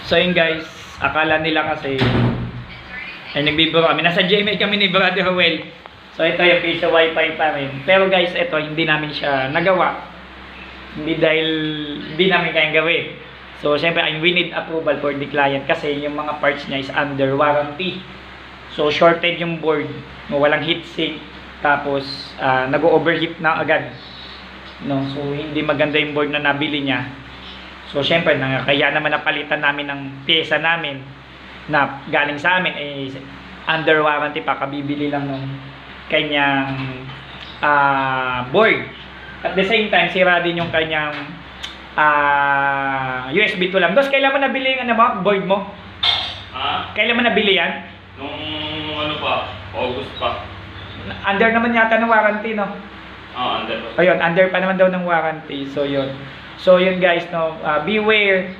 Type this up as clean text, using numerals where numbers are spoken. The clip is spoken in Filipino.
So yun guys, akala nila kasi ay nagbibiro kami. Nasa GMA kami ni Brother Ruel. So ito yung piso wifi pa rin. Pero guys, ito hindi namin siya nagawa. Hindi dahil hindi namin kayang gawin. So syempre, we need approval for the client kasi yung mga parts niya is under warranty. So shorted yung board, walang heatsink, tapos nag-overheat na agad. No, so hindi maganda yung board na nabili niya. So syempre, kaya naman napalitan namin ng pyesa namin na galing sa amin ay under warranty pa, kabibili lang ng kanyang board. At the same time, sira din yung kanyang USB 2 lang. Dos, kailan mo nabili yung board mo? Kailan mo nabili yan? Nung ano pa, August pa. Under naman yata ng warranty, no? Under pa. Ayun, under pa naman daw ng warranty. So yun. So yun guys, no, beware